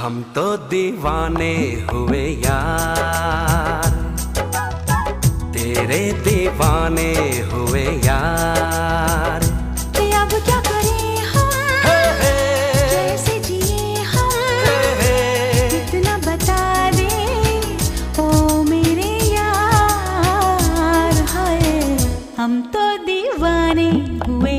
हम तो दीवाने हुए यार, तेरे दीवाने हुए यार। अब क्या करें हम, कैसे जिए हम, इतना बता दे ओ मेरे यार। हाय हम तो दीवाने हुए